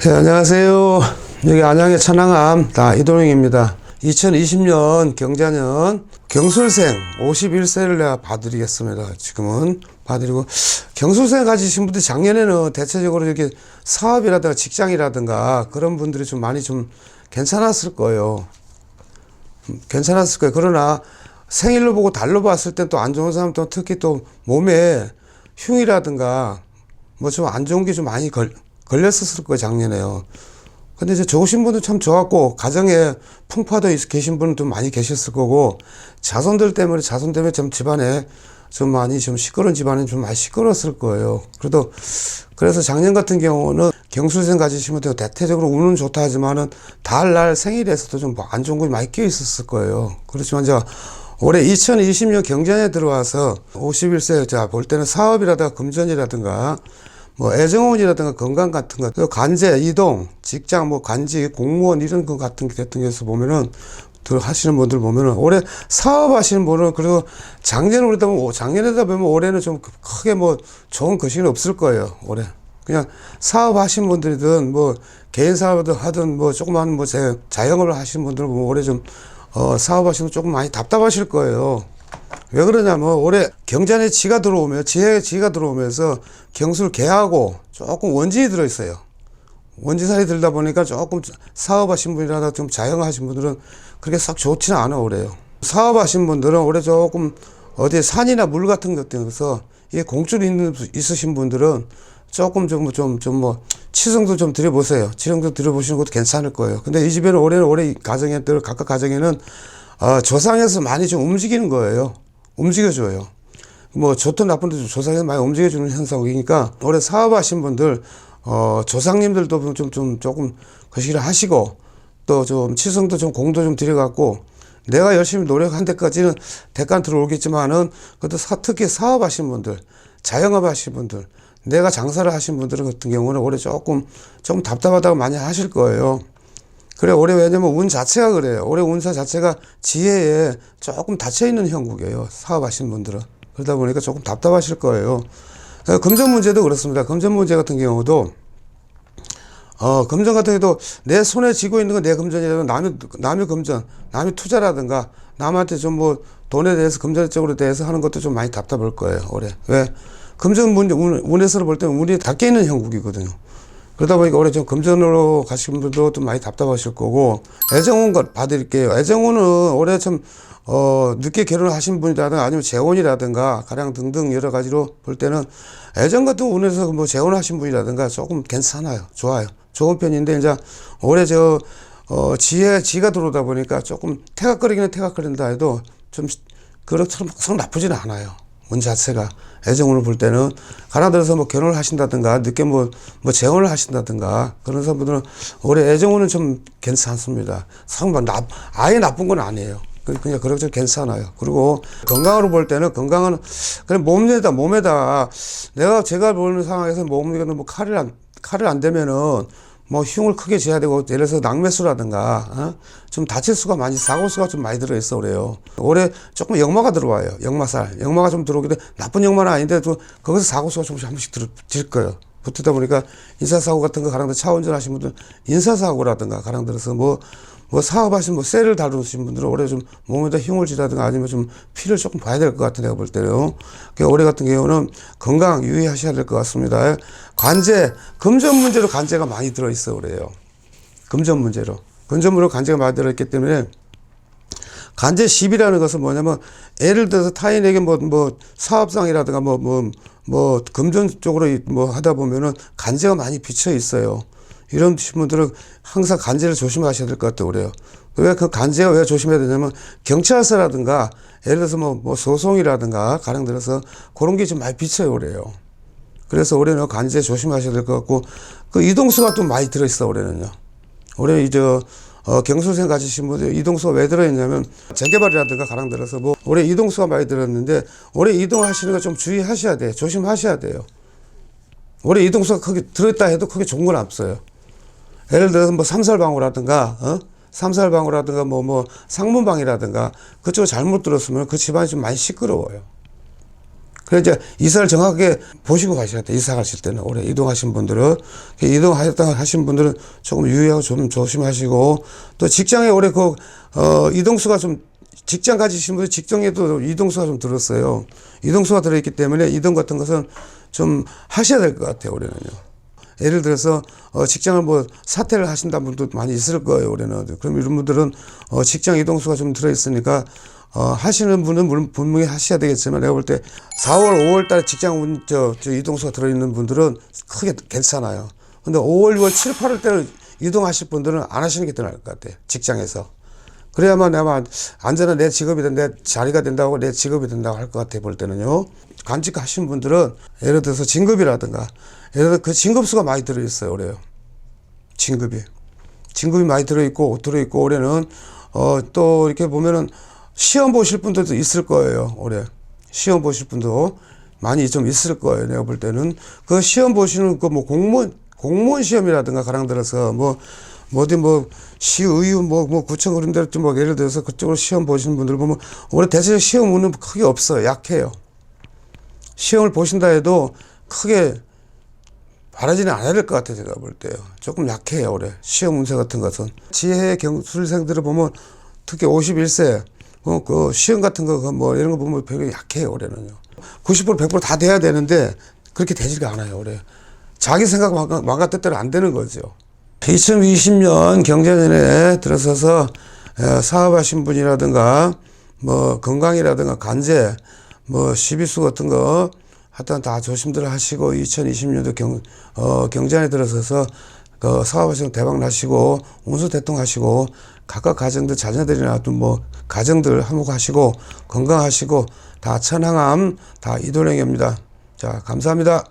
네, 안녕하세요. 여기 안양의 천왕암 이도령입니다. 2020년 경자년 경술생 51세를 내가 봐드리겠습니다. 지금은 봐드리고, 경술생 가지신 분들이 작년에는 대체적으로 이렇게 사업이라든가 직장이라든가 그런 분들이 좀 많이 좀 괜찮았을 거예요. 괜찮았을 거예요. 그러나 생일로 보고 달로 봤을 때 또 안 좋은 사람도 특히 또 몸에 흉이라든가 뭐 좀 안 좋은 게 좀 많이 걸렸었을 거예요, 작년에요. 근데 이제 좋으신 분도 참 좋았고, 가정에 풍파도 계신 분은 좀 많이 계셨을 거고, 자손 때문에 좀 집안에 좀 많이 좀 시끄러운 집안이 좀 많이 시끄러웠을 거예요. 그래서 작년 같은 경우는 경술생 가지시면 대체적으로 운은 좋다 하지만은 달 생일에서도 좀 안 좋은 거 많이 끼어 있었을 거예요. 그렇지만 제가 올해 2020년 경전에 들어와서 51세 자 볼 때는 사업이라든가 금전이라든가 뭐 애정운이라든가 건강 같은 것, 또 관제, 이동, 직장, 뭐 관직, 공무원 이런 것 같은 게서 보면은 하시는 분들 보면은 올해 사업하시는 분은, 그리고 작년에다 보면 올해는 좀 크게 뭐 좋은 거시는 없을 거예요. 올해 그냥 사업하시는 분들이든 뭐 개인 사업을 하든 뭐 조그만 뭐 자영업을 하시는 분들은 보면 올해 좀 사업하시면 조금 많이 답답하실 거예요. 왜 그러냐면 올해 경전에 지가 들어오면서 경술 개하고 조금 원진이 들어있어요. 원진살이 들다 보니까 조금 사업하신 분이라다 좀 자영하신 분들은 그렇게 썩 좋지는 않아 올해요. 사업하신 분들은 올해 조금 어디 산이나 물 같은 것들에서 이게 공줄이 있으신 분들은 조금 뭐 치성도 좀 드려보세요. 치성도 드려보시는 것도 괜찮을 거예요. 근데 이 집에는 올해 각각 가정에는 조상에서 많이 좀 움직이는 거예요. 움직여줘요. 뭐 좋든 나쁜데 조상에서 많이 움직여주는 현상이니까 올해 사업하신 분들 조상님들도 조금 거시기를 하시고, 또 좀 치성도 좀 공도 좀 들여갖고, 내가 열심히 노력한 데까지는 대가 들어오겠지만은 그래도 특히 사업하신 분들, 자영업 하신 분들, 내가 장사를 하신 분들 같은 경우는 올해 조금 답답하다고 많이 하실 거예요. 그래, 올해 왜냐면 운 자체가 그래요. 올해 운사 자체가 지혜에 조금 닫혀있는 형국이에요, 사업하시는 분들은. 그러다 보니까 조금 답답하실 거예요. 금전 문제도 그렇습니다. 금전 문제 같은 경우도, 금전 같은 경우도 내 손에 쥐고 있는 건 내 금전이라면 남의 금전, 남의 투자라든가 남한테 좀 뭐 돈에 대해서 금전적으로 대해서 하는 것도 좀 많이 답답할 거예요, 올해. 왜? 금전 문제, 운에서 볼 때는 운이 닫혀있는 형국이거든요. 그러다 보니까 올해 좀 금전으로 가시는 분들도 좀 많이 답답하실 거고, 애정운 것 봐드릴게요. 애정운은 올해 좀, 늦게 결혼하신 분이라든가 아니면 재혼이라든가 가령 등등 여러 가지로 볼 때는 애정 같은 운에서 뭐 재혼하신 분이라든가 조금 괜찮아요. 좋아요. 좋은 편인데, 이제 올해 지가 들어오다 보니까 조금 태각거린다 해도 좀 그렇처럼 썩 나쁘지는 않아요. 운 자체가. 애정운을 볼 때는 가나 들어서 뭐 결혼을 하신다든가 늦게 뭐 재혼을 하신다든가 그런 사람들은 올해 애정운은 좀 괜찮습니다. 아예 나쁜 건 아니에요. 그냥 그렇게 괜찮아요. 그리고 건강으로 볼 때는, 건강은 그냥 몸에다 제가 보는 상황에서 몸에 뭐 칼을 안 대면은 뭐 흉을 크게 쥐어야 되고, 예를 들어서 낙매수라든가 좀 다칠 수가 사고수가 좀 많이 들어있어 그래요. 올해 조금 역마가 들어와요. 역마가 좀 들어오기도, 나쁜 역마는 아닌데 또 거기서 사고수가 조금씩 한 번씩 들 거예요. 붙다 보니까 인사사고 같은 거, 가령 차 운전하신 분들 인사사고라든가, 가령 들어서 뭐 사업하신 쇠를 다루신 분들은 올해 좀 몸에다 흉을 쥐라든가 아니면 좀 피를 조금 봐야 될 것 같아, 내가 볼 때요. 그러니까 올해 같은 경우는 건강 유의하셔야 될 것 같습니다. 관제, 금전 문제로 관제가 많이 들어있어 그래요. 금전 문제로 관제가 많이 들어있기 때문에, 관제 10이라는 것은 뭐냐면, 예를 들어서 타인에게 뭐 사업상이라든가 뭐 금전 쪽으로 뭐 하다 보면은 관제가 많이 비쳐 있어요. 이런 분들은 항상 관제를 조심하셔야 될 것 같아요, 그래요. 왜 그 관제가 왜 조심해야 되냐면, 경찰서라든가 예를 들어서 뭐 소송이라든가 가령 들어서 그런 게 좀 많이 비쳐요, 그래요. 그래서 올해는 관제 조심하셔야 될 것 같고, 그 이동수가 좀 많이 들어있어, 올해는요. 올해 경술생 가지신 분들 이동수가 왜 들어있냐면, 재개발이라든가 가령 들어서 뭐 올해 이동수가 많이 들었는데, 올해 이동하시는 거 좀 주의하셔야 돼요. 조심하셔야 돼요. 올해 이동수가 크게 들어있다 해도 크게 좋은 건 없어요. 예를 들어서 뭐 삼살방어라든가 뭐 상문방이라든가 그쪽 잘못 들었으면 그 집안이 좀 많이 시끄러워요. 그래서 이제 이사를 정확하게 보시고 가셔야 돼요. 이사 가실 때는. 올해 이동하신 분들은. 이동하셨다 하신 분들은 조금 유의하고 좀 조심하시고, 또 직장에 올해 이동수가 좀, 직장 가지신 분들 직장에도 이동수가 좀 들었어요. 이동수가 들어있기 때문에 이동 같은 것은 좀 하셔야 될 것 같아요, 올해는요. 예를 들어서 직장을 뭐 사퇴를 하신다는 분도 많이 있을 거예요, 올해는. 그럼 이런 분들은 직장 이동수가 좀 들어있으니까 하시는 분은 분명히 하셔야 되겠지만, 내가 볼 때 4월, 5월 달에 직장 이동수가 들어있는 분들은 크게 괜찮아요. 근데 5월, 6월, 7, 8월 때는 이동하실 분들은 안 하시는 게 더 나을 것 같아요, 직장에서. 그래야만 내가 안전한 내 직업이 내 자리가 된다고, 내 직업이 된다고 할 것 같아, 볼 때는요. 간직 하신 분들은 예를 들어서 진급이라든가, 예를 들어 그 진급수가 많이 들어있어요, 올해요. 진급이 많이 들어있고 올해는 또 이렇게 보면은 시험 보실 분들도 있을 거예요, 올해. 시험 보실 분도 많이 좀 있을 거예요, 내가 볼 때는. 그 시험 보시는 공무원 시험이라든가, 가령 들어서 어디 시의원 구청 그런 데로 좀 예를 들어서 그쪽으로 시험 보시는 분들 보면 올해 대체적 시험 운은 크게 없어요. 약해요. 시험을 보신다 해도 크게 바라지는 않아야 될 것 같아요, 제가 볼 때요. 조금 약해요, 올해. 시험 운세 같은 것은. 지혜 경술생들을 보면 특히 51세, 그 시험 같은 거 이런 거 보면 되게 약해요, 올해는요. 90% 100% 다 돼야 되는데 그렇게 되지가 않아요, 올해. 자기 생각 마음과 뜻대로 안 되는 거죠. 2020년 경자년에 들어서서 사업하신 분이라든가 건강이라든가 간제 시비수 같은 거 하여튼 다 조심들 하시고, 2020년도 경자년에 들어서서 사업하시고 대박 나시고 운수 대통하시고, 각각 가정들 자녀들이나 또 가정들 화목하시고 건강하시고 다 천항암 다 이도령입니다. 자, 감사합니다.